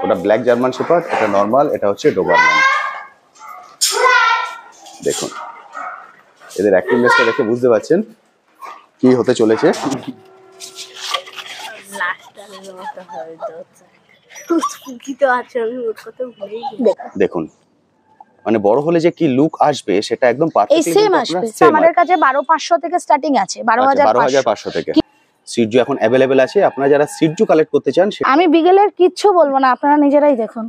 ওটা black German shepherd, এটা normal, এটা হচ্ছে ডোবারম্যান। দেখুন এদের অ্যাক্টিভনেসটা দেখে বুঝতে পারছেন কি হতে চলেছে। দেখুন মানে বড় হলে যে কি লুক আসবে সেটা একদম পারফেক্টলি সেম আসবে। আমাদের কাছে 12500 থেকে স্টার্টিং আছে, 12500 থেকে। সিটজু এখন अवेलेबल আছে, আপনারা যারা সিটজু কালেক্ট করতে চান। আমি বিগেলের কিচ্ছু বলবো না, আপনারা নিজেরাই দেখুন।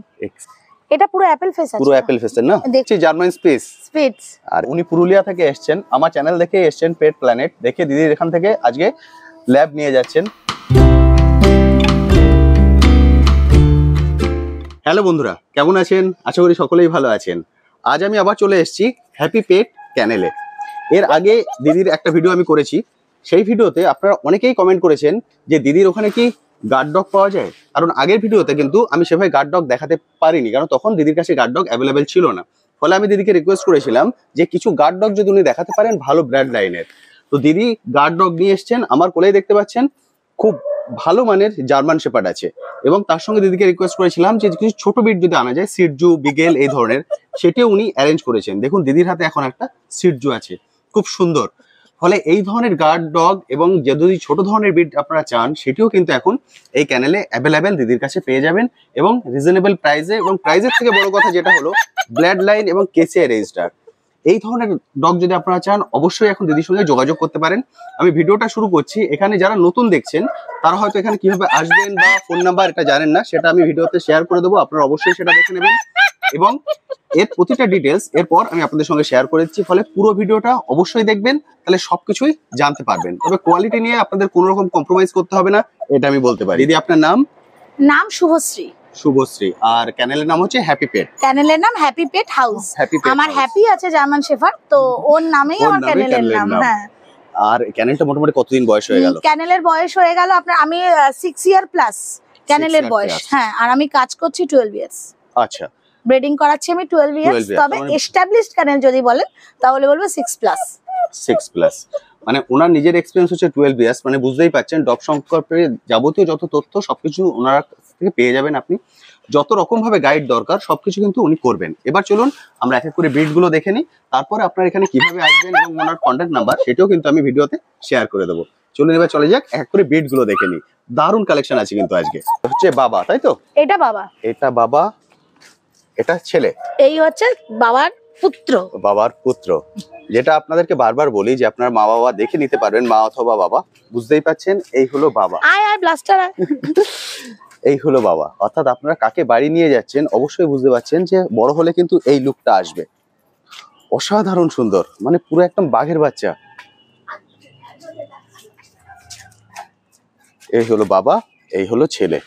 এটা পুরো অ্যাপেল ফেস আছে, পুরো অ্যাপেল ফেস না, দেখছি জার্মান স্পিটস। আর উনি পুরুলিয়া থেকে এসেছেন, আমার চ্যানেল দেখে এসেছেন পেট প্ল্যানেট দেখে, দিদির এখান থেকে আজকে ল্যাব নিয়ে যাচ্ছেন। হ্যালো বন্ধুরা, কেমন আছেন? আশা করি সকলেই ভালো আছেন। আজ আমি আবার চলে এসেছি হ্যাপি পেট ক্যানেলে। এর আগে দিদির একটা ভিডিও আমি করেছি, সেই ভিডিওতে আপনারা অনেকেই কমেন্ট করেছেন যে দিদির ওখানে কি গার্ড ডগ পাওয়া যায়। কারণ আগের ভিডিওতে কিন্তু আমি সেভাবে গার্ড ডগ দেখাতে পারিনি, কারণ তখন দিদির কাছে গার্ড ডগ অ্যাভেলেবেল ছিল না। ফলে আমি দিদিকে রিকোয়েস্ট করেছিলাম যে কিছু গার্ড ডগ যদি উনি দেখাতে পারেন ভালো ব্র্যান্ড লাইনের। তো দিদি গার্ড ডগ নিয়ে এসছেন, আমার কোলেই দেখতে পাচ্ছেন খুব ভালো মানের জার্মান শেপার্ড আছে। এবং তার সঙ্গে দিদিকে রিকোয়েস্ট করেছিলাম যে কিছু ছোট বিট যদি আনা যায়, সিটজু বিগেল এই ধরনের, সেটিও উনি অ্যারেঞ্জ করেছেন। দেখুন দিদির হাতে এখন একটা সিটজু আছে, খুব সুন্দর। ফলে এই ধরনের গার্ড ডগ এবং যদি ছোট ধরনের বিট আপনারা চান সেটিও কিন্তু এখন এই ক্যানেলে অ্যাভেলেবেল দিদির কাছে পেয়ে যাবেন, এবং রিজনেবল প্রাইসে। এবং প্রাইসের থেকে বড় কথা যেটা হলো ব্লাড লাইন এবং কেসিআই রেজিস্টার, এই ধরনের ডগ যদি আপনারা চান অবশ্যই এখন দিদির সঙ্গে যোগাযোগ করতে পারেন। আমি ভিডিওটা শুরু করছি, এখানে যারা নতুন দেখছেন তারা হয়তো এখানে কিভাবে আসবেন বা ফোন নাম্বার এটা জানেন না, সেটা আমি ভিডিওতে শেয়ার করে দেবো, আপনারা অবশ্যই সেটা দেখে নেবেন। এবং এর প্রতিটা ডিটেলস এরপর আমি আপনাদের সঙ্গে শেয়ার করে দিচ্ছি, ফলে পুরো ভিডিওটা অবশ্যই দেখবেন, তাহলে সবকিছুই জানতে পারবেন। তবে কোয়ালিটি নিয়ে আপনাদের কোনো রকম কম্প্রোমাইজ করতে হবে না, এটা আমি বলতে পারি। দিদি আপনার নাম? নাম শুভশ্রী। শুভশ্রী। আর চ্যানেলের নাম হচ্ছে হ্যাপি পেট। চ্যানেলের নাম হ্যাপি পেট হাউস। আমার হ্যাপি আছে জার্মান শেফার্ড, তো ওর নামেই আমার চ্যানেলের নাম। হ্যাঁ। আর চ্যানেলটা মোটামুটি কতদিন বয়স হয়ে গেল? চ্যানেলের বয়স হয়ে গেল আপনার, আমি 6 ইয়ার প্লাস চ্যানেলের বয়স। হ্যাঁ, আর আমি কাজ করছি 12 ইয়ার্স। আচ্ছা, ব্রিডিং করাচ্ছি আমি 12 ইয়ার্স। তবে এস্টাবলিশড চ্যানেল যদি বলেন তাহলে বলবো 6 প্লাস। 6 প্লাস মানে ওনার নিজের এক্সপেরিয়েন্স হচ্ছে 12 ইয়ার্স। মানে বুঝতেই পাচ্ছেন ডগ সম্পর্কে যাবতীয় যত তথ্য সবকিছু ওনার থেকে পেয়ে যাবেন আপনি। যত রকম ভাবে গাইড দরকার সবকিছু কিন্তু উনি করবেন। এবার চলুন আমরা এক এক করে ব্রিড গুলো দেখে নিই, তারপরে আপনার এখানে কিভাবে আসবেন এবং ওনার কন্ট্যাক্ট নাম্বার সেটাও কিন্তু আমি ভিডিওতে শেয়ার করে দেবো। চলুন এবার চলে যাক, এক এক করে ব্রিড গুলো দেখে নিই। দারুণ কালেকশন আছে কিন্তু আজকে। হচ্ছে বাবা, তাই তো? এটা বাবা, এটা বাবা, এটা ছেলে। এই হচ্ছে বাবার পুত্র। বাবার পুত্র, যেটা আপনাদেরকে বারবার বলি যে আপনার মা বাবা দেখে নিতে পারবেন, মা অথবা বাবা। বুঝতেই পাচ্ছেন এই হলো বাবা। আয় আয় ব্লাস্টার আয়। এই হলো বাবা। অর্থাৎ আপনারা কাকে বাড়ি নিয়ে যাচ্ছেন অবশ্যই বুঝতে পারছেন যে বড় হলে কিন্তু এই লুকটা আসবে। অসাধারণ সুন্দর, মানে পুরো একদম বাঘের বাচ্চা। এই হলো বাবা, এই হলো ছেলে।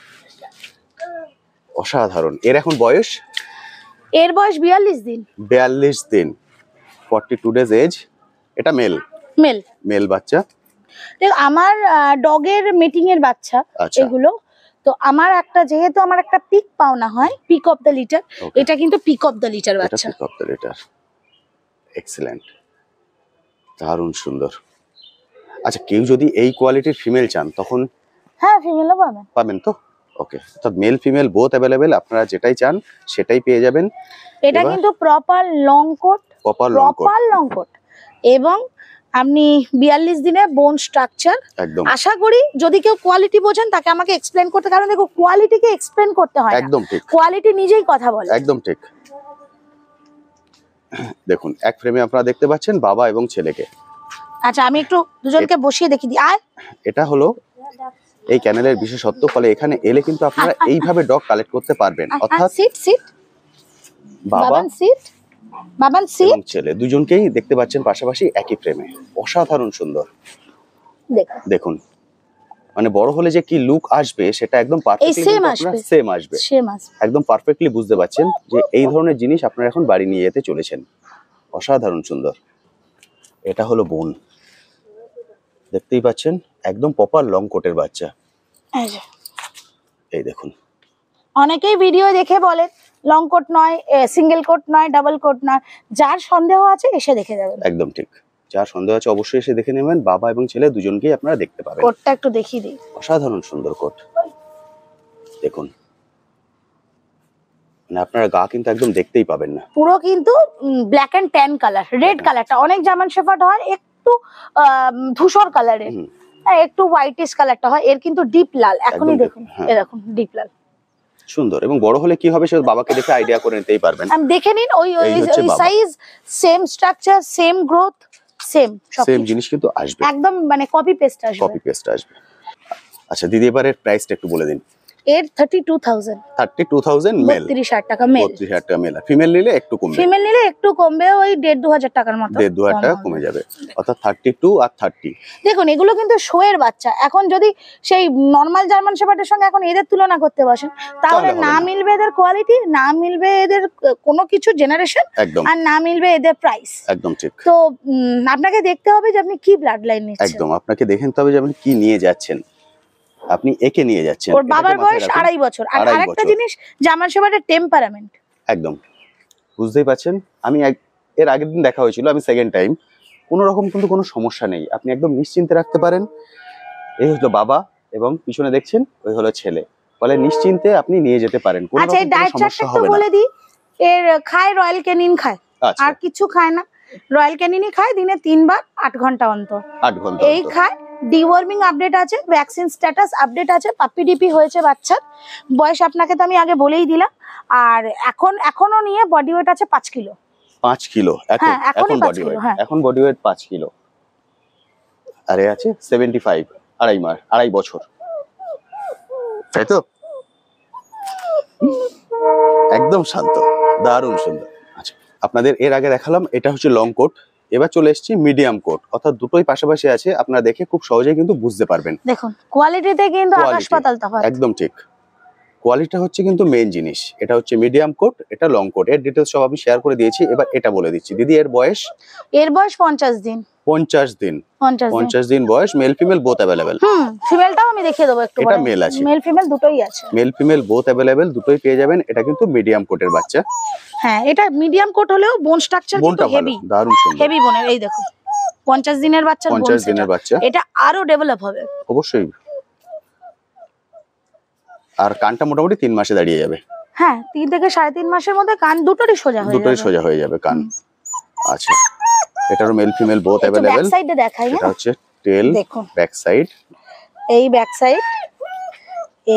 অসাধারণ। এর এখন বয়স? এর বয়স 42 দিন। 42 দিন, 42 ডেজ এজ। এটা মেল? মেল। মেল বাচ্চা। দেখো আমার ডগের মিটিং এর বাচ্চা এগুলো। তো আমার একটা, যেহেতু আমার একটা পিক পাওনা হয়, পিক অফ দ্য লিটার, এটা কিন্তু পিক অফ দ্য লিটার বাচ্চা। Peak of the litre, excellent, দারুণ সুন্দর। আচ্ছা, কেউ যদি এই কোয়ালিটির ফিমেল চান তখন? হ্যাঁ, ফিমেলও পাবেন। পাবেন তো? ওকে, তো মেল ফিমেল বোথ অ্যাভেলেবেল, আপনারা যেটাই চান সেটাই পেয়ে যাবেন। এটা কিন্তু proper long coat, proper long coat, এবং আপনি 42 দিনে বোন স্ট্রাকচার। আশা করি যদি কেউ কোয়ালিটি বোঝেন তাকে আমাকে এক্সপ্লেন করতে, কারণ দেখো কোয়ালিটিকে এক্সপ্লেন করতে হয় না। একদম ঠিক, কোয়ালিটি নিজেই কথা বলে। একদম ঠিক। দেখুন এক ফ্রেমে আপনারা দেখতে পাচ্ছেন বাবা এবং ছেলেকে। আচ্ছা, আমি একটু দুজনকে বসিয়ে দেখিয়ে দিই। আয়। এটা হলো এই চ্যানেলের বিশেষত্ব, ফলে এখানে এলে কিন্তু আপনারা এইভাবে ডগ কালেক্ট করতে পারবেন। অর্থাৎ সিট সিট, বাবা সিট, বাবান সিট এবং ছেলে দুজনকেই দেখতে পাচ্ছেন পাশাপাশি একই ফ্রেমে। অসাধারণ সুন্দর। দেখুন মানে বড় হলে যে কি লুক আসবে সেটা একদম পারফেক্টলি সেম আসবে। একদম পারফেক্টলি বুঝতে পাচ্ছেন যে এই ধরনের জিনিস আপনারা এখন বাড়ি নিয়ে যেতে চলেছেন। অসাধারণ সুন্দর। এটা হলো বোন, দেখতেই পাচ্ছেন একদম প্রপার লং কোটের বাচ্চা। এই দেখুন, অনেকেই ভিডিও দেখে বলে লং কোট নয়, সিঙ্গেল কোট নয়, ডাবল কোট নয়। যার সন্দেহ আছে এসে দেখে যাবেন। একদম ঠিক, যার সন্দেহ আছে অবশ্যই এসে দেখে নেবেন। বাবা এবং ছেলে দুজনকেই আপনারা দেখতে পাবেন। কোটটা একটু দেখিয়ে দিই। অসাধারণ সুন্দর কোট। দেখুন মানে আপনার গা কিন্তু একদম দেখতেই পাবেন না, পুরো কিন্তু black and tan colour, red কালারটা অনেক জার্মান শেফার্ড হয় একটু ধূসর কালারের, একটু হোয়াইটিশ কালারটা হয়, এর কিন্তু ডিপ লাল। এখনই দেখুন, এরকম ডিপ লাল, সুন্দর। এবং বড় হলে কি হবে সে বাবাকে দেখে আইডিয়া করে নিতেই পারবেন। আমি দেখে নিন, ওই size, same structure, same growth, same জিনিস কিন্তু আসবে, একদম মানে কপি পেস্ট আসবে। আচ্ছা দিদি, এবারে প্রাইসটা একটু বলে দিন। এর 32,000 মেল, 32,000 টাকা মেল, 32,000 টাকা মেল। ফিমেল নিলে একটু কমবে, ফিমেল নিলে একটু কমবে, ওই 1,500-2,000 টাকার মতো, 1,500 টাকা কমে যাবে, অর্থাৎ 32 আর 30। দেখুন এগুলো কিন্তু শো এর বাচ্চা। এখন যদি সেই নরমাল জার্মান শেফার্ডের সঙ্গে এখন এদের তুলনা করতে বসেন, তাহলে না মিলবে এদের কোয়ালিটি, না মিলবে এদের কোনো কিছু জেনারেশন, আর না মিলবে এদের প্রাইস। একদম ঠিক। তো আপনাকে দেখতে হবে যে আপনি কি ব্লাড লাইন নিচ্ছেন। একদম, আপনাকে দেখে নিতে হবে যে আপনি কি নিয়ে যাচ্ছেন, আপনি একে নিয়ে যাচ্ছেন। ওর বাবার বয়স 2.5 বছর। আর আরেকটা জিনিস, জার্মান শেফার্ডের টেম্পারামেন্ট একদম বুঝতেই পারছেন। আমি এর আগের দিন দেখা হয়েছিল, আমি সেকেন্ড টাইম, কোনো রকম কিন্তু কোনো সমস্যা নেই, আপনি একদম নিশ্চিন্তে রাখতে পারেন। এই হলো বাবা এবং পিছনে দেখছেন ওই হলো ছেলে, ফলে নিশ্চিন্তে আপনি নিয়ে যেতে পারেন, কোনো রকম সমস্যা হবে না। বলে দিই, এর খায় রয়্যাল ক্যানিন খায়, আর কিছু খায় না, রয়্যাল ক্যানিনই খায় দিনে 3 বার 8 ঘন্টা অন্তর, 8 ঘন্টা এই খায়। ডিওয়ার্মিং আপডেট আছে, ভ্যাকসিন স্ট্যাটাস আপডেট আছে, পাপ্পি ডিপি হয়েছে বাচ্চার, বয়স আপনাকে তো আমি আগে বলেই দিলাম। আর এখনো নিয়ে বডি ওয়েট আছে 5 কিলো। 5 কিলো এখন বডি ওয়েট, এখন বডি ওয়েট 5 কিলো। আরে আছে 75, 2.5 বছর, তাই তো? একদম শান্ত, দারুণ সুন্দর। আচ্ছা, আপনাদের এর আগে দেখালাম এটা হচ্ছে লং কোট, এবার চলে এসেছি মিডিয়াম কোট, অর্থাৎ দুটোই পাশাপাশি আছে, আপনারা দেখে খুব সহজেই কিন্তু বুঝতে পারবেন। দেখুন কোয়ালিটিতে কিন্তু আকাশ পাতাল তফাৎ। একদম ঠিক, কোয়ালিটি হচ্ছে কিন্তু মেইন জিনিস। এটা হচ্ছে মিডিয়াম কোট, এটা লং কোট, এর ডিটেইলস সব আমি শেয়ার করে দিয়েছি। এবার এটা বলে দিচ্ছি দিদি, এর বয়স 50 দিন। 50 দিন বয়স, মেল ফিমেল বোথ अवेलेबल। ফিমেলটাও আমি দেখিয়ে দেবো একটু, এটা মেল আছে, মেল ফিমেল দুটোই আছে, মেল ফিমেল বোথ अवेलेबल, দুটোই পেয়ে যাবেন। এটা কিন্তু মিডিয়াম কোটের বাচ্চা। হ্যাঁ, এটা মিডিয়াম কোট হলেও বোন স্ট্রাকচার কিন্তু হেভি, দারুণ সুন্দর, হেভি বোনের। এই দেখুন 50 দিনের বাচ্চা, 50 দিনের বাচ্চা, এটা আরো ডেভেলপ হবে অবশ্যই। আর কানটা মোটামুটি 3 মাসে দাঁড়িয়ে যাবে। হ্যাঁ, 3 থেকে 3.5 মাসের মধ্যে কান দুটোই সোজা হয়ে যাবে কান। আচ্ছা, এটারও male female both available. Back সাইডে দেখাই, এটা হচ্ছে টেল, দেখুন ব্যাক সাইড, এই ব্যাক সাইড,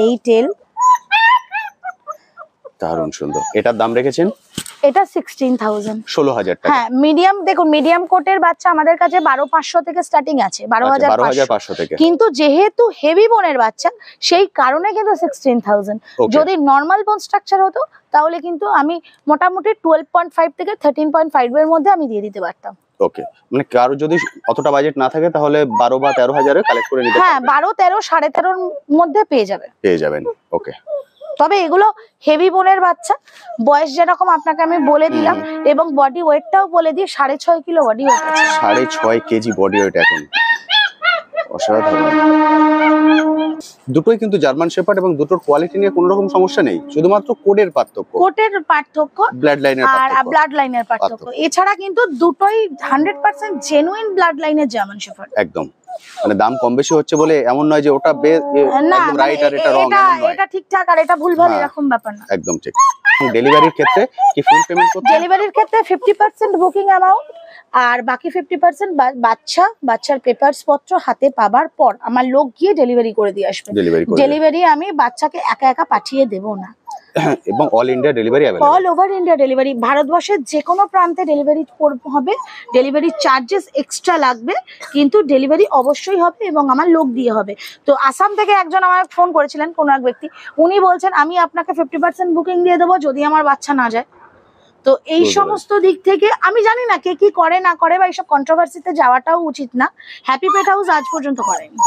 এই টেল, দারুণ সুন্দর। এটার দাম রেখেছেন? এটা 16,000, 16,000 টাকা। হ্যাঁ, মিডিয়াম, দেখুন মিডিয়াম কোটের বাচ্চা আমাদের কাছে 12,500 থেকে স্টার্টিং আছে, 12,500 থেকে। কিন্তু যেহেতু হেভি বোনের বাচ্চা সেই কারণে কিন্তু 16,000। যদি নরমাল বোন স্ট্রাকচার হতো তাহলে কিন্তু আমি মোটামুটি 12.5 থেকে 13.5 এর মধ্যে আমি দিয়ে দিতে পারতাম। ওকে, মানে কারো যদি অতটা বাজেট না থাকে তাহলে 12 বা 13,000 এ কালেক্ট করে নিতে পারবেন। হ্যাঁ, 12, 13, 13.5 এর মধ্যে পেয়ে যাবেন। ওকে, তবে এগুলো হেভি বোনের বাচ্চা, বয়স যেরকম আপনাকে আমি বলে দিলাম, এবং বডি ওয়েটটাও বলে দিই, 6.5 কিলো বডি ওয়েট আছে, 6.5 কেজি বডি ওয়েট এখন। অসাধারণ। দুটোই কিন্তু জার্মান শেফার্ড এবং দুটোর কোয়ালিটি নিয়ে কোনো রকম সমস্যা নেই, শুধুমাত্র কোডের পার্থক্য, ব্লাড লাইনের পার্থক্য। এছাড়া কিন্তু দুটোই 100% জেনুইন ব্লাড লাইনের জার্মান শেফার্ড। একদম, মানে দাম কম বেশি হচ্ছে বলে এমন নয় যে ওটা একদম রাইট আর এটা রং, এটা ঠিকঠাক আর এটা ভুলভাল, এরকম ব্যাপার না। একদম ঠিক। ডেলিভারির ক্ষেত্রে কি ফুল পেমেন্ট করতে? ডেলিভারির ক্ষেত্রে 50% বুকিং অ্যামাউন্ট, আর বাকি 50% বাচ্চার পেপারস পত্র হাতে পাবার পর আমার লোক গিয়ে ডেলিভারি করে দিয়ে আসবে। ডেলিভারি আমি বাচ্চাকে একা একা পাঠিয়ে দেব না, এবং all India delivery available, all over India delivery. ভারতবর্ষের যে কোনো প্রান্তে ডেলিভারি হবে, ডেলিভারি চার্জেস এক্সট্রা লাগবে, কিন্তু ডেলিভারি অবশ্যই হবে এবং আমার লোক দিয়ে হবে। তো আসাম থেকে একজন আমার ফোন করেছিলেন, কোনো এক ব্যক্তি, উনি বলছেন আমি আপনাকে 50% বুকিং দিয়ে দেবো যদি আমার বাচ্চা না যায়। তো এই সমস্ত দিক থেকে আমি জানি না কে কি করে না করে, বা এইসব কন্ট্রোভার্সিতে যাওয়াটাও উচিত না। হ্যাপি পেট হাউস আজ পর্যন্ত করেনি,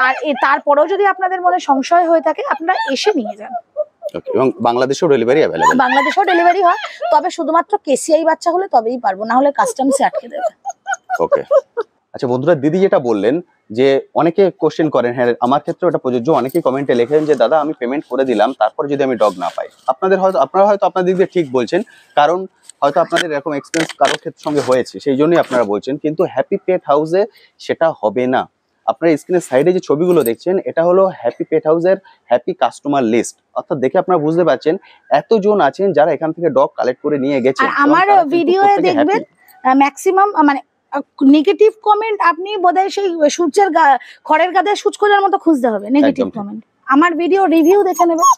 আর তারপরেও যদি আপনাদের মনে সংশয় হয়ে থাকে আপনারা এসে নিয়ে যান। এবং বাংলাদেশেও ডেলিভারি अवेलेबल, বাংলাদেশেও ডেলিভারি হয়, তবে শুধুমাত্র কেসিআই বাচ্চা হলে তবেই পারবো, না হলে কাস্টমসে আটকে দেবে। ওকে। আচ্ছা বন্ধুরা, দিদি যেটা বললেন যে অনেকে কোশ্চেন করেন, হ্যাঁ আমার ক্ষেত্রে ওটা প্রযোজ্য, অনেকেই কমেন্টে লেখেন যে দাদা আমি পেমেন্ট করে দিলাম তারপর যদি আমি ডগ না পাই। আপনারা হয়তো আপনাদের দিক দিয়ে ঠিক বলছেন, কারণ হয়তো আপনাদের এরকম এক্সপেরিয়েন্স কারোর ক্ষেত্রে সঙ্গে হয়েছে, সেই জন্যই আপনারা বলছেন, কিন্তু হ্যাপি পেট হাউসে সেটা হবে না। আপনারা স্ক্রিনের সাইডে যে ছবিগুলো দেখছেন এটা হলো হ্যাপি পেট হাউসের হ্যাপি কাস্টমার লিস্ট, অর্থাৎ দেখে আপনারা বুঝতে পারছেন এতজন আছেন যারা এখান থেকে ডগ কালেক্ট করে নিয়ে গেছেন। আমার ভিডিওয়ে দেখবেন ম্যাক্সিমাম মানে নেগেটিভ কমেন্ট আপনি বোধহয় সেই সূর্যের খড়ের গাদে সূচ খোঁজার মতো খুঁজতে হবে নেগেটিভ কমেন্ট, আমার ভিডিও রিভিউ দেখে নেবেন।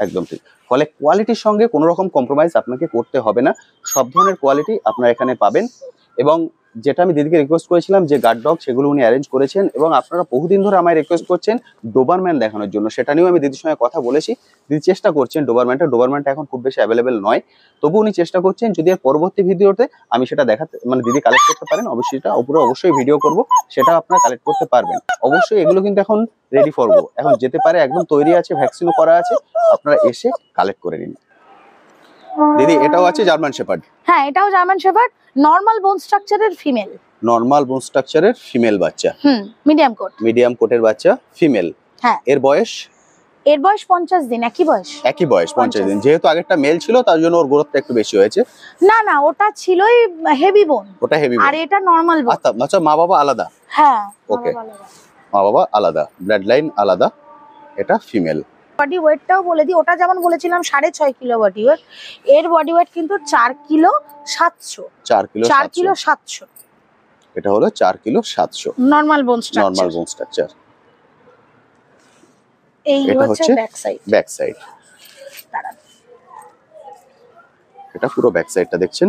একদম ঠিক। ফলে কোয়ালিটির সঙ্গে কোনো রকম কম্প্রোমাইজ আপনাকে করতে হবে না, সব ধরনের কোয়ালিটি আপনারা এখানে পাবেন। এবং যেটা আমি দিদিকে রিকোয়েস্ট করেছিলাম যে গার্ড ডগ, সেগুলো উনি অ্যারেঞ্জ করেছেন এবং আপনারা বহুদিন ধরে আমায় রিকোয়েস্ট করছেন ডোবারম্যান দেখানোর জন্য, সেটা নিয়েও আমি দিদির সঙ্গে কথা বলেছি। দিদি চেষ্টা করছেন ডোবারম্যানটা এখন খুব বেশি অ্যাভেলেবেল নয়, তবু উনি চেষ্টা করছেন যদি এর পরবর্তী ভিডিওতে আমি সেটা দেখাতে মানে দিদি কালেক্ট করতে পারেন, অবশ্যই সেটা উপরে অবশ্যই ভিডিও করব, সেটা আপনারা কালেক্ট করতে পারবেন। অবশ্যই এগুলো কিন্তু এখন রেডি ফর গো, এখন যেতে পারে, একদম তৈরি আছে, ভ্যাকসিনও করা আছে, আপনারা এসে কালেক্ট করে নিন। দিদি এটাও আছে জার্মান শেপার্ড? হ্যাঁ এটাও জার্মান শেপার্ড, নরমাল বোন স্ট্রাকচারের ফিমেল। নরমাল বোন স্ট্রাকচারের ফিমেল বাচ্চা, মিডিয়াম কোটের বাচ্চা ফিমেল। হ্যাঁ এর বয়স? এর বয়স 50 দিন। একই বয়স 50 দিন। যেহেতু আগেরটা মেল ছিল তার জন্য ওর গ্রোথটা একটু বেশি হয়েছে। না ওটা ছিলই হেভি বোন, ওটা হেভি বোন আর এটা নরমাল বোন। আচ্ছা মা বাবা আলাদা? হ্যাঁ ওকে, মা বাবা আলাদা, ব্লাড লাইন আলাদা, এটা ফিমেল। বডি ওয়েটটাও বলে দিই, ওটা যেমন বলেছিলাম 6.5 কিলো বডি ওয়েট, এর বডি ওয়েট কিন্তু 4 কিলো 700। 4 কিলো 700, এটা হলো 4 কিলো 700 নরমাল বোন স্ট্রাকচার। এই হচ্ছে ব্যাক সাইড। এটা পুরো ব্যাক সাইডটা দেখছেন,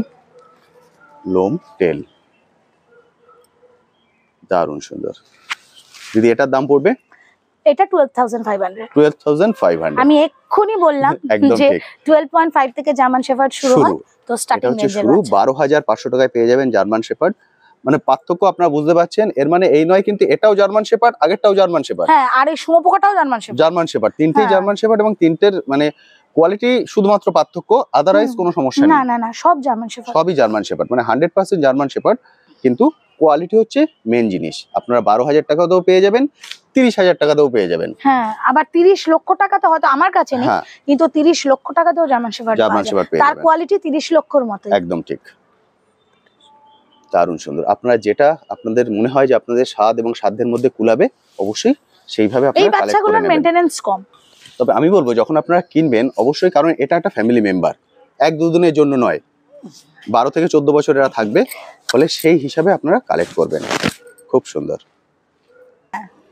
লোম টেল দারুণ সুন্দর। দিদি এটার দাম পড়বে? এটা 12,500। 12,500 আমি এক্ষুনি বললাম যে 12.5 থেকে জার্মান শেপার্ড শুরু হয়, তো স্টার্টিং হচ্ছে শুরু 12,500 টাকায় পেয়ে যাবেন জার্মান শেপার্ড। মানে পার্থক্য আপনারা বুঝতে পারছেন, এর মানে এই নয় কিন্তু এটাও জার্মান শেপার্ড, আগেরটাও জার্মান শেপার্ড। হ্যাঁ আর এই শুঁয়োপোকাটাও জার্মান শেপার্ড। তিনটেই জার্মান শেপার্ড এবং তিনটের মানে কোয়ালিটি শুধুমাত্র পার্থক্য, আদারওয়াইজ কোনো সমস্যা নেই। না সব জার্মান শেপার্ড, সবই জার্মান শেপার্ড, মানে 100% জার্মান শেপার্ড, কিন্তু কোয়ালিটি হচ্ছে মেন জিনিস। আপনারা 12,000 টাকাতেও পেয়ে যাবেন, 30,000 টাকাতেও পেয়ে যাবেন। হ্যাঁ আবার 30 লক্ষ টাকাতে হয়তো আমার কাছে নেই, কিন্তু 30 লক্ষ টাকাতেও জার্মান শেপার্ড পেয়ে তার কোয়ালিটি 30 লক্ষর মতো। একদম ঠিক, দারুণ সুন্দর। আপনারা যেটা আপনাদের মনে হয় যে আপনাদের স্বাদ এবং সাধ্যের মধ্যে কুলাবে, অবশ্যই সেইভাবে আপনারা কালেক্ট করে নেবেন। এই বাচ্চাগুলোর মেইনটেনেন্স কম, তবে আমি বলবো যখন আপনারা কিনবেন অবশ্যই, কারণ এটা একটা ফ্যামিলি মেম্বার, 1-2 দিনের জন্য নয়, 12 থেকে 14 বছর এরা থাকবে, ফলে সেই হিসাবে আপনারা কালেক্ট করবেন। খুব সুন্দর।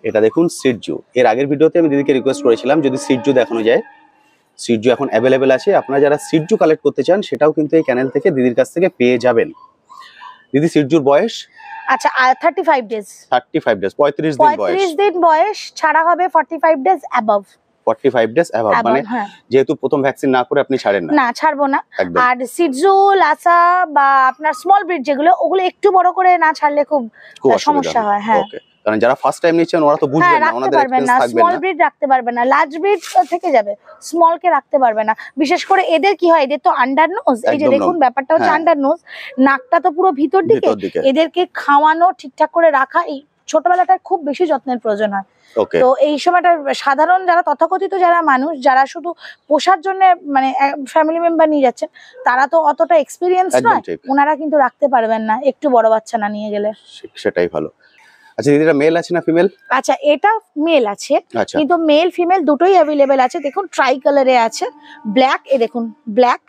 এটা দেখুন সিটজু, এর আগের ভিডিওতে আমি দিদিকে রিকোয়েস্ট করেছিলাম যদি সিটজু দেখানো যায়। সিটজু এখন অ্যাভেলেবেল আছে, আপনারা যারা সিটজু কালেক্ট করতে চান সেটাও কিন্তু এই চ্যানেল থেকে দিদির কাছ থেকে পেয়ে যাবেন। দিদি সিটজুর বয়স? আচ্ছা 35 ডেজ। 35 ডেজ, 35 দিন বয়স। 35 দিন বয়স, ছাড়া হবে 45 ডেজ অ্যাবভ। 45 ডেজ অ্যাবভ, মানে যেহেতু প্রথম ভ্যাকসিন না করে আপনি ছাড়েন না? না ছাড়বো না। আর সিটজু, লাসা বা আপনার স্মল ব্রিড যেগুলো, ওগুলো একটু বড় করে না ছাড়লে খুব সমস্যা হয়। হ্যাঁ কারণ যারা ফার্স্ট টাইম নিচ্ছেন ওরা তো বুঝবেন না, ওনাদের এক্সপেরিয়েন্স থাকবে না। স্মল ব্রিড রাখতে পারবে না, লার্জ ব্রিড থেকে যাবে, স্মল কে রাখতে পারবে না। বিশেষ করে এদের কি হয়, এদের তো আন্ডার নোজ, এই যে দেখুন ব্যাপারটা হচ্ছে আন্ডার নোজ, নাকটা তো পুরো ভিতর দিকে, এদেরকে খাওয়ানো ঠিকঠাক করে রাখা এই ছোটবেলাটায় খুব বেশি যত্নের প্রয়োজন হয়। তো এই সময়টা সাধারণ যারা তথাকথিত যারা মানুষ যারা শুধু পোষার জন্য মানে ফ্যামিলি মেম্বার নিয়ে যাচ্ছেন, তারা তো অতটা এক্সপিরিয়েন্স নয়, ওনারা কিন্তু রাখতে পারবেন না একটু বড় বাচ্চা না নিয়ে গেলে। সেটাই ভালো। আচ্ছা দিদিরা মেল আছে না ফিমেল? আচ্ছা এটা মেল আছে, কিন্তু মেল ফিমেল দুটোই অ্যাভেলেবেল আছে। দেখুন ট্রাই কালারে আছে, ব্ল্যাক, এ দেখুন ব্ল্যাক,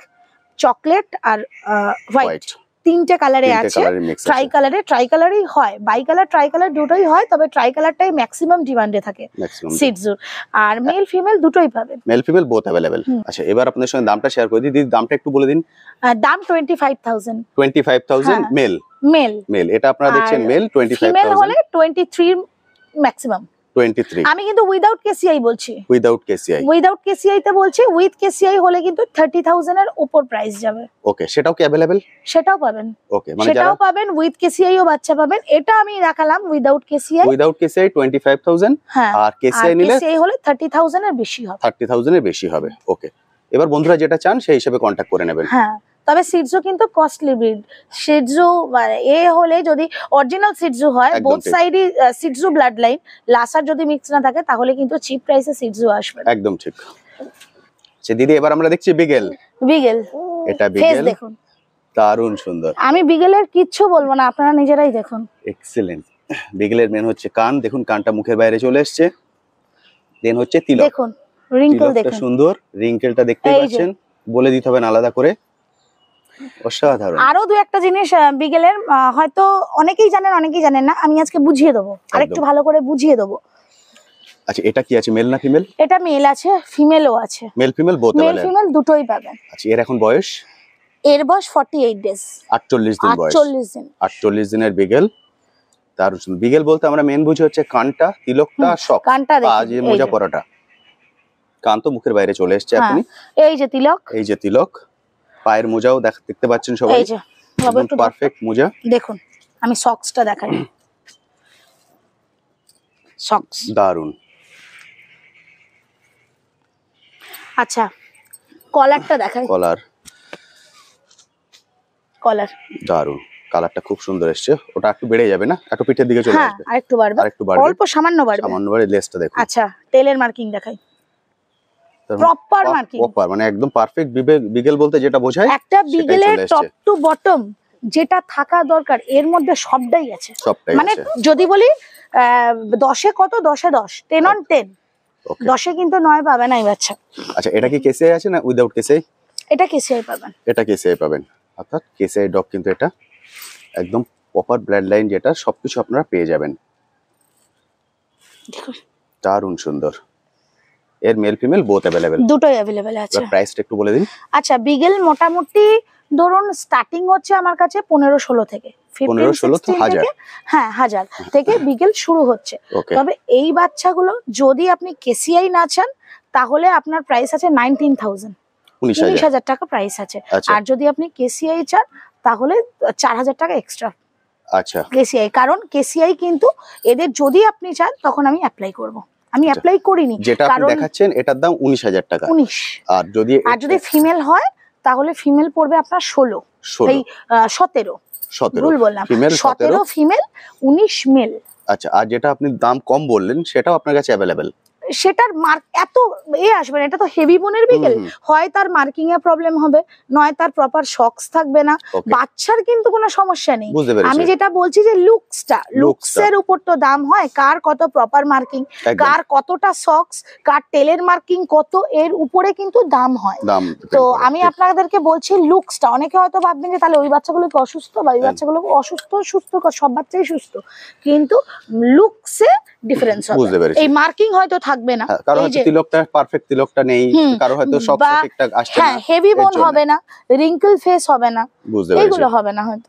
চকলেট আর হোয়াইট, তিনটে কালারে আছে। ট্রাই কালারই হয়, বাই কালার ট্রাই কালার দুটোই হয়, তবে ট্রাই কালারটাই ম্যাক্সিমাম ডিমান্ডে থাকে সিটজুর। আর মেল ফিমেল দুটোই পাবেন, মেল ফিমেল বোথ अवेलेबल। আচ্ছা এবার আপনাদের সঙ্গে দামটা শেয়ার করে দিই। দামটা একটু বলে দিন। দাম 25,000। 25,000 মেল, এটা আপনারা দেখছেন মেল। 25,000 ফিমেল হলে 23 ম্যাক্সিমাম। 23। আমি কিন্তু উইদাউট কেসিআই বলছি, উইদাউট কেসিআই তে বলছি। উইথ কেসিআই হলে কিন্তু 30,000 এর উপর প্রাইস যাবে। ওকে, সেটাও কি अवेलेबल? সেটাও পাবেন। ওকে, মানে সেটাও পাবেন, উইথ কেসিআই ও বাচ্চা পাবেন। এটা আমি রাখালাম উইদাউট কেসিআই। 25,000, আর কেসিআই নিলে কেসিআই হলে 30,000 এর বেশি হবে। 30,000 এর বেশি হবে। ওকে, এবার বন্ধুরা যেটা চান সেই হিসেবে কন্টাক্ট করে নেবেন। হ্যাঁ, তবে সিটজু কিন্তু কস্টলি ব্রিড। সিটজু এ হলে যদি অরিজিনাল সিটজু হয়, বোথ সাইডই সিটজু ব্লাড লাইন, লাসার যদি মিক্স না থাকে তাহলে কিন্তু চিপ প্রাইসে সিটজু আসবে। একদম ঠিক। আচ্ছা দিদি এবার আমরা দেখছি বিগেল। এটা বিগেল দেখুন, দারুণ সুন্দর। আমি বিগেলের কিচ্ছু বলবো না, আপনারা নিজেরাই দেখুন। এক্সিলেন্ট, বিগেলের মেন হচ্ছে কান, দেখুন কানটা মুখের বাইরে চলে এসছে। দেন হচ্ছে তিলক, দেখুন রিঙ্কেল দেখুন সুন্দর, রিঙ্কেলটা দেখতেই পাচ্ছেন, বলে দিতে হবে না আলাদা করে, অসাধারণ। আরো দু একটা জিনিস বিগেলের হয়তো অনেকেই জানেন অনেকেই জানেন না, আমি আজকে বুঝিয়ে দেবো, আরেকটু ভালো করে বুঝিয়ে দেবো। আচ্ছা এটা কি আছে, মেল না ফিমেল? এটা মেল আছে, ফিমেলও আছে, male female both male female দুটোই পাবেন। আচ্ছা এর এখন বয়স? এর বয়স 48 ডেজ, 48 দিন বয়স, 48 দিন। 48 দিনের বিগেল। তার বিগেল বলতে আমরা মেন বুঝি হচ্ছে কানটা, তিলকটা, শক, কানটা দেখুন, যে মোজা পরাটা, কান তো মুখের বাইরে চলে এসছে এখনই। এই যে তিলক, এই যে তিলক, পায়ের মোজাও দেখতে পাচ্ছেন সবাই, এই যে পারফেক্ট মোজা। দেখুন আমি সক্সটা দেখাই, সক্স দারুন। আচ্ছা কলারটা দেখাই, কলার দারুন, কালারটা খুব সুন্দর এসছে। ওটা একটু বেড়ে যাবে না, একটু পিঠের দিকে চলে আসবে, আরেকটু বাড়বে, অল্প সামান্য বাড়বে, সামান্য বাড়বে। লেসটা দেখুন। আচ্ছা টেলের মার্কিং দেখাই, প্রপার মার্কিং, প্রপার মানে একদম পারফেক্ট বিগেল বলতে যেটা বোঝায়, একটা বিগেলের টপ টু বটম যেটা থাকা দরকার এর মধ্যে সবটাই আছে। মানে যদি বলি 10-এ কত, 10-এ 10, 10 on 10, 10-এ কিন্তু 9 পাবে না এই বাচ্চা। আচ্ছা এটা কি কেসিআই আছে না উইদাউট কেসিআই? এটা কেসিআই পাবেন, এটা কেসিআই পাবেন, অর্থাৎ কেসিআই ডগ কিন্তু এটা একদম প্রপার ব্লাড লাইন, যেটা সবকিছু আপনারা পেয়ে যাবেন। দারুণ সুন্দর। এর মেল ফিমেল বোথ अवेलेबल, দুটোই अवेलेबल আছে। প্রাইসটা একটু বলে দিন। আচ্ছা বিগেল মোটামুটি ধরুন স্টার্টিং হচ্ছে আমার কাছে 15-16 থেকে, 15-16 থেকে, হ্যাঁ 1000 থেকে বিগেল শুরু হচ্ছে। তবে এই বাচ্চাগুলো যদি আপনি কেসিআই না চান তাহলে আপনার প্রাইস আছে 19,000, 19,000 টাকা প্রাইস আছে। আর যদি আপনি কেসিআই চান তাহলে 4,000 টাকা এক্সট্রা। আচ্ছা কেসিআই, কারণ কেসিআই কিন্তু এদের যদি আপনি চান তখন আমি অ্যাপ্লাই করব, আমি অ্যাপ্লাই করিনি, যেটা আপনি দেখাচ্ছেন এটার দাম 19,000 টাকা। 19, আর যদি ফিমেল হয় তাহলে ফিমেল পড়বে আপনার 16, এই 17 ভুল বললাম, 17 ফিমেল 19 মেল। আচ্ছা আর যেটা আপনি দাম কম বললেন সেটাও আপনার কাছে अवेलेबल? সেটার মার্ক এত আসবে না, এটা তো হেভি বোনের বিগেল, হয় তার মার্কিং এ প্রবলেম হবে, নয় তার প্রপার শক্স থাকবে না। বাচ্চার কিন্তু কোনো সমস্যা নেই, আমি যেটা বলছি যে লুকসের উপর তো দাম হয়, কার কত প্রপার মার্কিং, কার কতটা শক্স, কার টেলের মার্কিং কত, এর উপরে কিন্তু দাম হয়। তো আমি আপনাদেরকে বলছি লুকসটা, অনেকে হয়তো ভাববেন যে তাহলে ওই বাচ্চাগুলো কি অসুস্থ, বা ওই বাচ্চাগুলো অসুস্থ, সুস্থ, সব বাচ্চাই সুস্থ, কিন্তু লুকসে ডিফারেন্স হবে, এই মার্কিং হয়তো থাকবে না, কারণ হয়তো তিলকটা পারফেক্ট তিলকটা নেই, কারো হয়তো শক্স ঠিকঠাক আসছে না, হেভি বোন হবে না, রিঙ্কেল ফেস হবে না, এইগুলো হবে না, হয়তো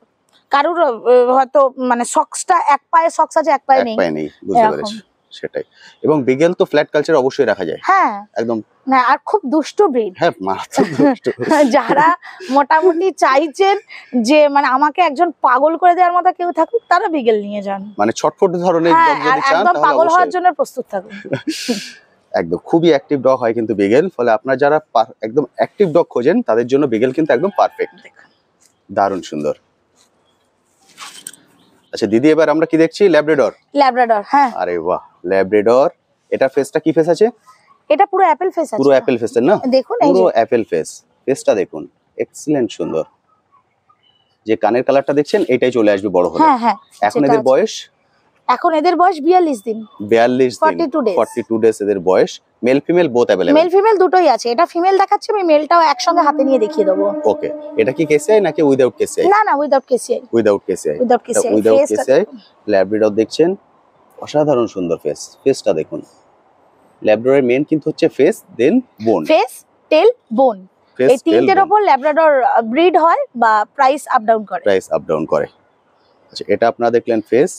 কারোর হয়তো মানে সক্সটা এক পায়ে সক্স আছে এক পায়ে নেই, বুঝতে পেরেছি সেটাই। এবং বিগেল তো ফ্ল্যাট কালচার অবশ্যই রাখা যায়, হ্যাঁ একদম না, আর খুব দুষ্টু ব্রিড, হ্যাঁ মারাত্মক দুষ্টু। যারা মোটামুটি চাইছেন যে মানে আমাকে একজন পাগল করে দেওয়ার মতো কেউ থাকুক, তারা বিগেল নিয়ে যান, মানে ছটফট ধরনের ডগ যদি চান একদম পাগল হওয়ার জন্য প্রস্তুত থাকুন। একদম খুবই অ্যাক্টিভ ডগ হয় কিন্তু বিগেল, ফলে আপনারা যারা একদম অ্যাক্টিভ ডগ খোঁজেন তাদের জন্য বিগেল কিন্তু একদম পারফেক্ট। দারুণ সুন্দর। আচ্ছা দিদি এবার আমরা কি দেখছি? ল্যাব্রাডর। হ্যাঁ আরে বাহ, ল্যাব্রাডর। এটা ফেসটা কি ফেস আছে? এটা পুরো অ্যাপেল ফেস আছে, পুরো অ্যাপেল ফেস না, দেখুন পুরো অ্যাপেল ফেস, ফেসটা দেখুন এক্সিলেন্ট সুন্দর। যে কানের কালারটা দেখছেন এটাই চলে আসবে বড় হলে। হ্যাঁ এখন এদের বয়স? এখন এদের বয়স 42 দিন, 42 ডেজ এদের বয়স। Male female both available? Male female দুটোই আছে, এটা ফিমেল দেখাচ্ছি, আমি মেলটাও একসঙ্গে হাতে নিয়ে দেখিয়ে দেবো। ওকে, এটা কি কেসিআই নাকি উইদাউট কেসিআই? না উইদাউট কেসিআই, উইদাউট কেসিআই ল্যাব্রাডর দেখছেন, অসাধারণ সুন্দর ফেসটা দেখুন। ল্যাব্রাডরের মেন কিন্তু হচ্ছে ফেস, দেন বোন, ফেস টেল বোন, এই তিনটের উপর ল্যাব্রাডর ব্রিড হয় বা প্রাইস আপ ডাউন করে। আচ্ছা এটা আপনারা দেখলেন ফেস,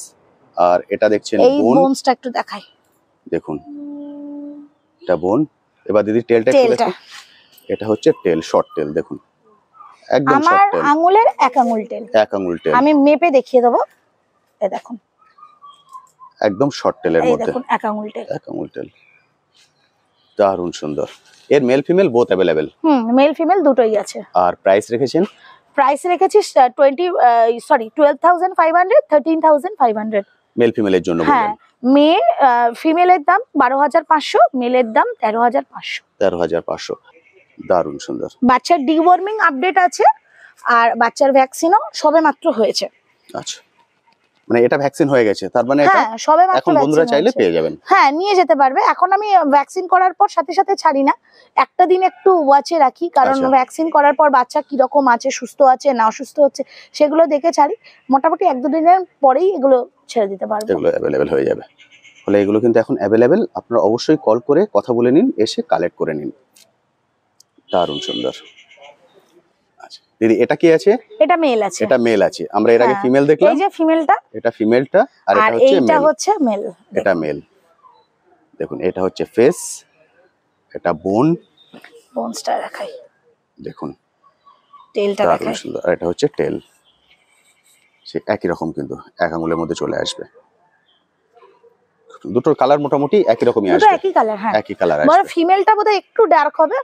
আর এটা দেখছেন বোন। এই বোনসটা একটু দেখাই, দেখুন এটা বোন। এবার দিদি টেলটা একটু দেখুন, এটা হচ্ছে টেল, শর্ট টেল দেখুন, একদম শর্ট টেল, আমার আঙ্গুলের এক আঙ্গুল টেল, আমি মেপে দেখিয়ে দেবো, এই দেখুন একদম শর্ট টেলের মধ্যে, দেখুন এক আঙ্গুল টেল, দারুণ সুন্দর। এর male female both available? Male female দুটোই আছে। আর প্রাইস রেখেছেন? প্রাইস রেখেছি 12,500, 13,500 মেল ফিমেলের জন্য। হ্যাঁ, মেল ফিমেলের দাম 12,500, মেলের দাম 13,500। দারুণ সুন্দর। বাচ্চার ডিওয়ার্মিং আপডেট আছে, আর বাচ্চার ভ্যাকসিনও সবেমাত্র হয়েছে। আচ্ছা, মানে এটা ভ্যাকসিন হয়ে গেছে, তার মানে এটা এখন বন্ধুরা চাইলে পেয়ে যাবেন। হ্যাঁ, নিয়ে যেতে পারবে। এখন আমি ভ্যাকসিন করার পর সাথে সাথে ছাড়ি না, একটা দিন একটু ওয়াচে রাখি, কারণ ভ্যাকসিন করার পর বাচ্চা কিরকম আছে, সুস্থ আছে না অসুস্থ হচ্ছে সেগুলো দেখে ছাড়ি। মোটামুটি 1-2 দিনের পরেই এগুলো ছেড়ে দিতে পারবো, এগুলো অ্যাভেলেবেল হয়ে যাবে। ফলে এগুলো কিন্তু এখন অ্যাভেলেবেল, আপনারা অবশ্যই কল করে কথা বলে নিন, এসে কালেক্ট করে নিন। দারুণ সুন্দর। আচ্ছা দিদি, এটা কি আছে? এটা মেল আছে। এটা মেল আছে, আমরা এর আগে ফিমেল দেখলাম। এই যে ফিমেলটা, এটা ফিমেলটা, আর এটা হচ্ছে মেল। এটা মেল। দেখুন এটা হচ্ছে ফেস, এটা বোনসটা দেখাই, দেখুন টেলটা দেখাই, সুন্দর। আর এটা হচ্ছে টেল, সে একই রকম কিন্তু এক আঙুলের মধ্যে চলে আসবে। দুটোর কালার মোটামুটি একই রকমই আসবে, একই কালার। হ্যাঁ, একই কালার আসবে। বড় ফিমেলটা বোধহয় একটু ডার্ক হবে,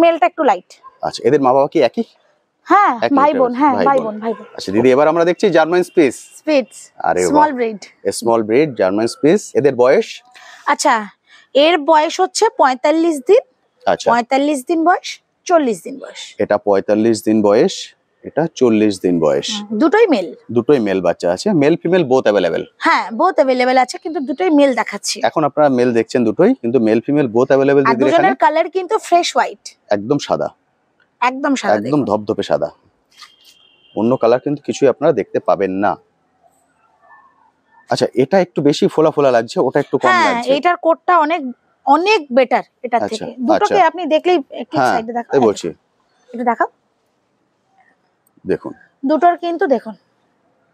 মেলটা একটু লাইট। আচ্ছা, এদের মা বাবা কি একই? হ্যাঁ, ভাই বোন। হ্যাঁ, ভাই বোন। আচ্ছা দিদি, এবার আমরা দেখছি জার্মান স্পিচ। আরে small breed, small breed German speech. এদের বয়স? আচ্ছা, এর বয়স হচ্ছে 45 দিন। আচ্ছা, 45 দিন বয়স, 40 দিন বয়স। এটা 45 দিন বয়স, এটা 40 দিন বয়স। দুটোই মেল বাচ্চা আছে। Male female both available? হ্যাঁ, বোথ অ্যাভেলেবেল আছে, কিন্তু দুটোই মেল দেখাচ্ছি এখন। আপনারা মেল দেখছেন দুটোই, কিন্তু মেল ফিমেল বোথ অ্যাভেলেবেল। আর দুজনের কালার কিন্তু ফ্রেশ হোয়াইট, একদম সাদা, একদম সাদা, একদম ধবধবে সাদা। অন্য কালার কিন্তু কিছুই আপনারা দেখতে পাবেন না। আচ্ছা, এটা একটু বেশি ফোলা ফোলা লাগছে, ওটা একটু কম লাগছে। হ্যাঁ, এটার কোটটা অনেক অনেক বেটার এটার থেকে। দুটোকে আপনি দেখলেই একটু সাইডে দেখাও, এই বলছি, একটু দেখাও। দেখুন দুটোর কিন্তু দেখুন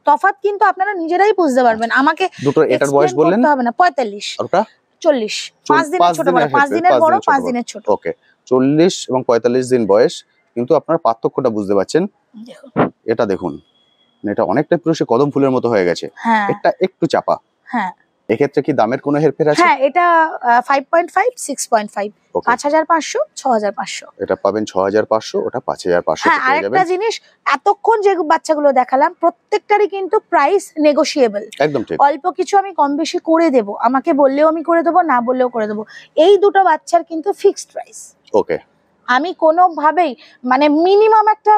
তফাৎ কিন্তু আপনারা নিজেরাই বুঝতে পারবেন। আমাকে দুটোর এটার বয়স বললেন হবে না, 45 আর ওটা 40। 5 দিনের ছোট বড়, 5 দিনের বড়, 5 দিনের ছোট। ওকে, 40 এবং 45 দিন বয়স, কিন্তু আপনারা পার্থক্যটা বুঝতে পারছেন। দেখুন এটা দেখুন, এটা অনেকটা পুরো সে কদম ফুলের মতো হয়ে গেছে। এটা একটু চাপা। হ্যাঁ, এক্ষেত্রে কি দামের কোনো হেরফের আছে? হ্যাঁ, এটা 5.5 6.5, 5500 6500। এটা পাবেন 6500, ওটা 5500 হ্যাঁ, আরেকটা জিনিস, এতক্ষণ যে বাচ্চাগুলো দেখালাম প্রত্যেকটারই কিন্তু প্রাইস নেগোশিয়েবল। একদম ঠিক। অল্প কিছু আমি কম বেশি করে দেব, আমাকে বললেও আমি করে দেবো, না বললেও করে দেবো। এই দুটো বাচ্চার কিন্তু ফিক্সড প্রাইস। ওকে, আমি কোনোভাবেই মানে মিনিমাম একটা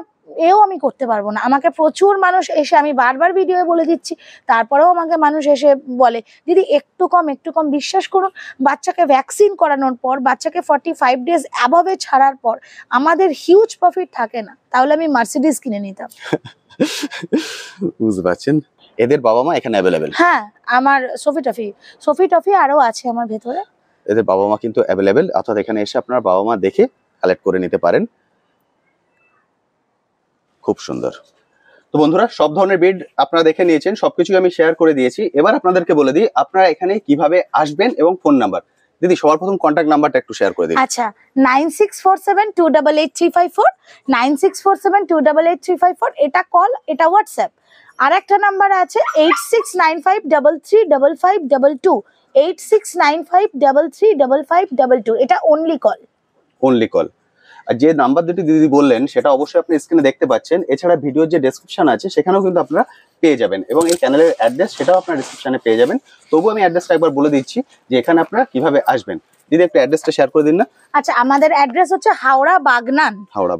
আমি করতে পারবো না। আমাকে প্রচুর মানুষ এসে, আমি বারবার ভিডিওয়ে বলে দিচ্ছি, তারপরেও আমাকে মানুষ এসে বলে দিদি একটু কম একটু কম। বিশ্বাস করুন, বাচ্চাকে ভ্যাকসিন করানোর পর, বাচ্চাকে 45 ডেজ অ্যাবভে ছাড়ার পর আমাদের হিউজ প্রফিট থাকে না, তাহলে আমি মার্সিডিজ কিনে নিতাম। বুঝতে পারছেন? এদের বাবা মা এখানে অ্যাভেলেবেল? হ্যাঁ, আমার সোফি টফি আরো আছে আমার ভেতরে। এদের বাবা মা কিন্তু অ্যাভেলেবেল, অর্থাৎ এখানে এসে আপনার বাবা মা দেখে কালেক্ট করে নিতে পারেন। খুব সুন্দর। তো বন্ধুরা, সব ধরনের ব্রিড আপনারা দেখে নিয়েছেন, সবকিছু আমি শেয়ার করে দিয়েছি। এবার আপনাদেরকে বলে দিই আপনারা এখানে কিভাবে আসবেন এবং ফোন নাম্বার। দিদি, সবার প্রথম কন্টাক্ট নাম্বারটা একটু শেয়ার করে দিন। আচ্ছা, 9647288354, 9647288354, এটা কল, এটা হোয়াটসঅ্যাপ। আর একটা নাম্বার আছে 8695335522, 8695335522, এটা অনলি কল। Only call. আর যে নাম্বার দুটি দিদি বললেন সেটা অবশ্যই আপনি স্ক্রিনে দেখতে পাচ্ছেন। এছাড়া ভিডিওর যে ডেসক্রিপশন আছে সেখানেও কিন্তু আপনারা পেয়ে যাবেন, এবং এই চ্যানেলের অ্যাড্রেস সেটাও আপনারা ডেসক্রিপশনে পেয়ে যাবেন। তবু আমি অ্যাড্রেসটা একবার বলে দিচ্ছি যে এখানে আপনারা কিভাবে আসবেন। দিদি, একটু অ্যাড্রেসটা শেয়ার করে দিন না। আচ্ছা, আমাদের অ্যাড্রেস হচ্ছে হাওড়া বাগনান। হাওড়া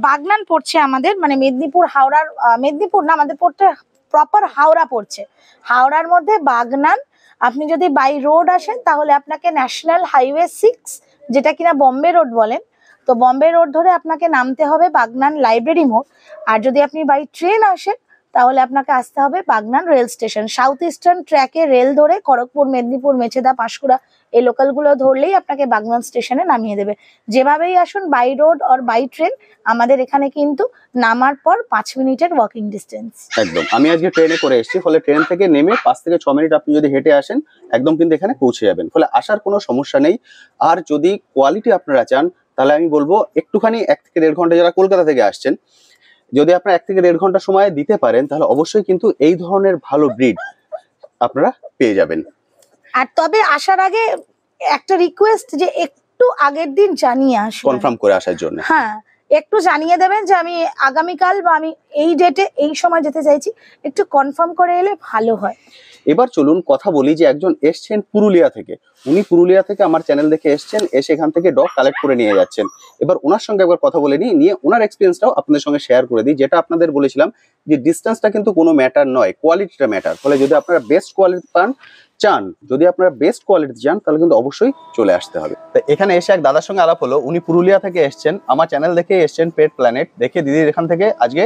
বাগনান পড়ছে আমাদের, মানে মেদিনীপুর হাওড়ার, মেদিনীপুর না, আমাদের পড়তে প্রপার হাওড়া পড়ছে। হাওড়ার মধ্যে বাগনান। আপনি যদি বাই রোড আসেন তাহলে আপনাকে ন্যাশনাল হাইওয়ে 6, যেটা কিনা বম্বে রোড বলেন, তো বম্বে রোড ধরে আপনাকে নামতে হবে বাগনান লাইব্রেরি মোড়। আর যদি আপনি বাই ট্রেন আসেন তাহলে আপনাকে আসতে হবে Bagnan rail station. South eastern ট্র্যাকে রেল ধরে খড়গপুর, মেদিনীপুর, মেচেদা, পাঁশকুড়া এই লোকালগুলো ধরলেই আপনাকে বাগনান স্টেশনে নামিয়ে দেবে। যেভাবেই আসুন, বাই রোড আর বাই ট্রেন, আমাদের এখানে কিন্তু নামার পর 5 মিনিটের ওয়াকিং ডিস্টেন্স। একদম। আমি আজকে ট্রেনে করে এসেছি, ফলে ট্রেন থেকে নেমে 5 থেকে 6 মিনিট আপনি যদি হেঁটে আসেন একদম কিন্তু এখানে পৌঁছে যাবেন, ফলে আসার কোনো সমস্যা নেই। আর যদি কোয়ালিটি আপনারা চান তাহলে আমি বলবো একটুখানি 1 থেকে 1.5 ঘন্টা, যারা কলকাতা থেকে আসছেন, যদি আপনারা 1 থেকে 1.5 ঘন্টা সময় দিতে পারেন তাহলে অবশ্যই কিন্তু এই ধরনের ভালো ব্রিড আপনারা পেয়ে যাবেন। আর তবে আসার আগে একটা রিকোয়েস্ট, যে একটু আগের দিন জানিয়ে আসুন, কনফার্ম করে আসার জন্য। হ্যাঁ, একটু জানিয়ে দেবেন যে আমি আগামীকাল বা আমি এই ডেটে এই সময় যেতে চাইছি, একটু কনফার্ম করে এলে ভালো হয়। এবার চলুন কথা বলি যে একজন এসছেন পুরুলিয়া থেকে, উনি পুরুলিয়া থেকে আমার চ্যানেল দেখে এসছেন, এসে এখান থেকে ডগ কালেক্ট করে নিয়ে যাচ্ছেন। এবার ওনার সঙ্গে একবার কথা বলে নিয়ে ওনার এক্সপিরিয়েন্সটাও আপনাদের সঙ্গে শেয়ার করে দিই। যেটা আপনাদের বলেছিলাম যে ডিস্টেন্সটা কিন্তু কোনো ম্যাটার নয়, কোয়ালিটিটা ম্যাটার। ফলে যদি আপনারা বেস্ট কোয়ালিটি চান, যদি আপনারা বেস্ট কোয়ালিটি চান, তাহলে কিন্তু অবশ্যই চলে আসতে হবে। তো এখানে এসে এক দাদার সঙ্গে আলাপ হলো, উনি পুরুলিয়া থেকে এসছেন, আমার চ্যানেল দেখে এসছেন পেট প্ল্যানেট দেখে, দিদির এখান থেকে আজকে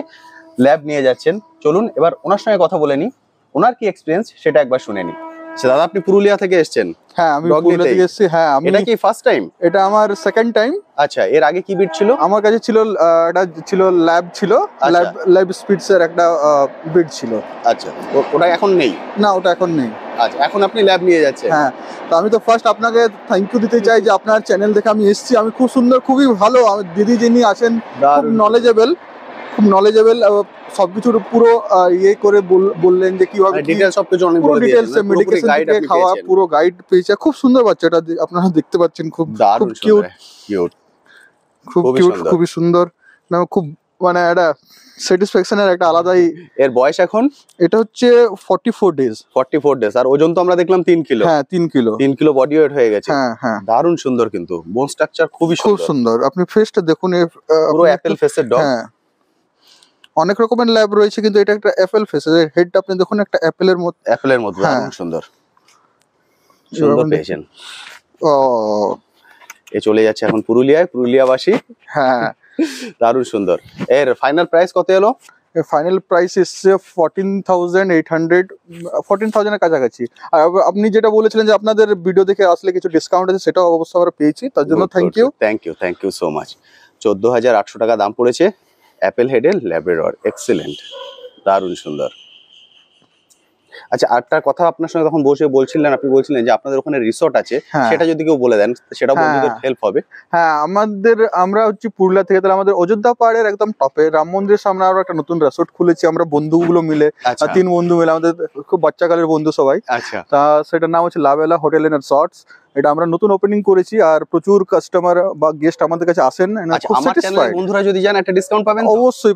ল্যাব নিয়ে যাচ্ছেন। চলুন এবার ওনার সঙ্গে কথা বলে নিই, ওনার কি এক্সপিরিয়েন্স সেটা একবার শুনে নিই। আচ্ছা দাদা, আপনি পুরুলিয়া থেকে এসেছেন? হ্যাঁ, আমি পুরুলিয়া থেকে এসেছি। হ্যাঁ, এটা কি ফার্স্ট টাইম? এটা আমার সেকেন্ড টাইম। আচ্ছা, এর আগে কি বিট ছিল? আমার কাছে ছিল এটা ছিল ল্যাব, ছিল ল্যাব স্পিডস এর একটা বিট ছিল। আচ্ছা, ওটা এখন নেই? না, ওটা এখন নেই। আচ্ছা, এখন আপনি ল্যাব নিয়ে যাচ্ছেন? হ্যাঁ, তো আমি তো ফার্স্ট আপনাকে থ্যাংক ইউ দিতে চাই যে আপনার চ্যানেল দেখে আমি এসেছি। আমি খুব সুন্দর, খুবই ভালো। দিদি যিনি আছেন খুব নলেজেবল, সবকিছুর পুরো ইয়ে করে বললেন যে কিভাবে ডিটেইলস সবকিছু অনেক পুরো বলে ডিটেইলস, দিয়েছেন, মেডিকেশন থেকে খাওয়া পুরো গাইড পেয়েছে। খুব সুন্দর বাচ্চাটা, আপনারা দেখতে পাচ্ছেন, খুব কিউট, খুবই সুন্দর। না, খুব মানে একটা স্যাটিসফ্যাকশনের একটা আলাদাই। এর বয়স এখন? এটা হচ্ছে 44 ডেজ। 44 ডেজ। আর ওজন তো আমরা দেখলাম 3 কিলো। হ্যাঁ, 3 কিলো, 3 কিলো বডি ওয়েট হয়ে গেছে। হ্যাঁ হ্যাঁ, দারুণ সুন্দর, কিন্তু বোন স্ট্রাকচার খুব সুন্দর। আপনি ফেসটা দেখুন, পুরো অ্যাপেল ফেসের ডগ। হ্যাঁ, অনেক রকমের ল্যাব রয়েছে, কিন্তু এটা একটা অ্যাপেল ফেসের হেডটা আপনি দেখুন, একটা অ্যাপেলের মতো, দারুণ সুন্দর পেয়েছেন। ও, এ চলে যাচ্ছে এখন পুরুলিয়াবাসী। হ্যাঁ, দারুণ সুন্দর। এর ফাইনাল প্রাইস কত এলো? ফাইনাল প্রাইস এসছে 14,800, 14,000 এর কাছাকাছি। আর আপনি যেটা বলেছিলেন যে আপনাদের ভিডিও দেখে আসলে কিছু ডিসকাউন্ট আছে, সেটাও অবশ্যই আমরা পেয়েছি, তার জন্য থ্যাংক ইউ সো মাচ। 14,800 টাকা দাম পড়েছে অ্যাপেল হেডের ল্যাব্রাডর। এক্সিলেন্ট, দারুণ সুন্দর। আচ্ছা, আরেকটা কথা আপনার সঙ্গে তখন বসে বলছিলেন, আপনি বলছিলেন যে আপনাদের ওখানে রিসোর্ট আছে, সেটা যদি কেউ বলে দেন সেটা বন্ধুদের হেল্প হবে। হ্যাঁ, আমরা হচ্ছে পুরুলিয়া থেকে, তাহলে আমাদের অযোধ্যা পাহাড়ের একদম টপে রাম মন্দিরের সামনে আমরা একটা নতুন রিসোর্ট খুলেছি, আমরা বন্ধুগুলো মিলে, 3 বন্ধু মিলে, আমাদের খুব বাচ্চাকালের বন্ধু সবাই। আচ্ছা, তা সেটার নাম হচ্ছে লাভেলা হোটেল এন্ড রিসর্টস। এটা আমরা নতুন ওপেনিং করেছি, আর প্রচুর কাস্টমার বা গেস্ট আমাদের কাছে আসেন। বন্ধুরা যদি যান একটা ডিসকাউন্ট পাবেন? অবশ্যই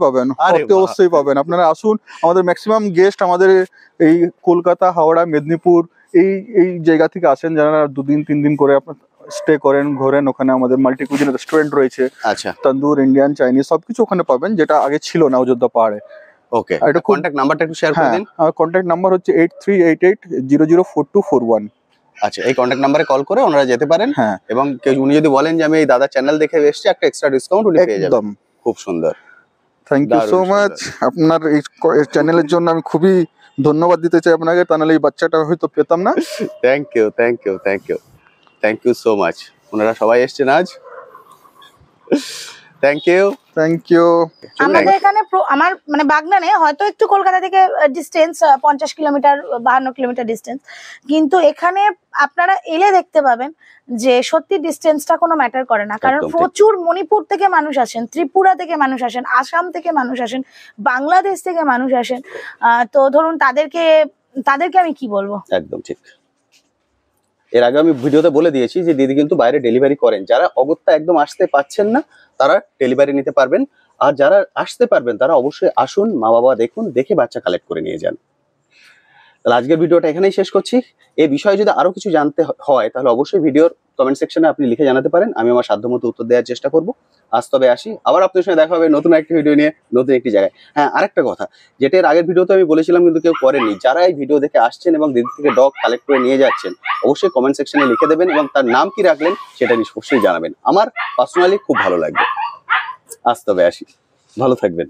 পাবেন, আপনারা আসুন। আমাদের ম্যাক্সিমাম গেস্ট আমাদের এই কলকাতা, হাওড়া, মেদিনীপুর এই জায়গা থেকে আসেন, যারা 2 দিন 3 দিন করে আপনার স্টে করেন, ঘোরেন। ওখানে আমাদের মাল্টি কুজিন রেস্টুরেন্ট রয়েছে। আচ্ছা, তন্দুর, ইন্ডিয়ান, চাইনিজ সবকিছু ওখানে পাবেন, যেটা আগে ছিল না অযোধ্যা পাহাড়ে। ওকে, এটা কন্টাক্ট নাম্বারটা একটু শেয়ার করে দিন। আমার কন্টাক্ট নাম্বার হচ্ছে 8388004241। আচ্ছা, এই কন্টাক্ট নাম্বারে কল করে ওনারা যেতে পারেন। হ্যাঁ, এবং উনি যদি বলেন যে আমি এই দাদা চ্যানেল দেখে এসেছি, একটা এক্সট্রা ডিসকাউন্ট উনি পেয়ে যাবেন। খুব সুন্দর, থ্যাংক ইউ সো মাচ। আপনার এই চ্যানেলের জন্য আমি খুবই ধন্যবাদ দিতে চাই আপনাকে, তা নাহলে এই বাচ্চাটা হয়তো পেতাম না। Thank you so much. ওনারা সবাই এসেছেন আজ। Thank you. আমাদের এখানে আমার মানে বাগনানে হয়তো একটু কলকাতা থেকে ডিস্টেন্স 50 কিলোমিটার, 52 কিলোমিটার ডিস্টেন্স, কিন্তু এখানে আপনারা এলে দেখতে পাবেন যে সত্যি ডিস্টেন্সটা কোনো ম্যাটার করে না। কারণ প্রচুর মণিপুর থেকে মানুষ আসেন, ত্রিপুরা থেকে মানুষ আসেন, আসাম থেকে মানুষ আসেন, বাংলাদেশ থেকে মানুষ আসেন। তো ধরুন তাদেরকে আমি কি বলবো, একদম ঠিক। এর আগে আমি ভিডিওতে বলে দিয়েছি যে দিদি কিন্তু বাইরে ডেলিভারি করেন। যারা অগত্যা একদম আসতে পাচ্ছেন না, তারা ডেলিভারি নিতে পারবেন। আর যারা আসতে পারবেন, তারা অবশ্যই আসুন, মা বাবা দেখুন, দেখে বাচ্চা কালেক্ট করে নিয়ে যান। তাহলে আজকের ভিডিওটা এখানেই শেষ করছি। এই বিষয়ে যদি আরো কিছু জানতে হয়, তাহলে অবশ্যই ভিডিওর কমেন্ট সেকশনে আপনি লিখে জানাতে পারেন, আমি আমার সাধ্যমতো উত্তর দেওয়ার চেষ্টা করব। আজ তবে আসি, আবার আপনার সঙ্গে দেখা হবে নতুন একটি ভিডিও নিয়ে, নতুন একটি জায়গায়। হ্যাঁ, আরেকটা কথা, যেটা এর আগের ভিডিওতে আমি বলেছিলাম কিন্তু কেউ করেনি, যারা এই ভিডিও দেখে আসছেন এবং দিদি থেকে ডগ কালেক্ট করে নিয়ে যাচ্ছেন, অবশ্যই কমেন্ট সেকশনে লিখে দেবেন এবং তার নাম কি রাখলেন সেটা অবশ্যই জানাবেন। আমার পার্সোনালি খুব ভালো লাগবে। আজ তবে আসি, ভালো থাকবেন।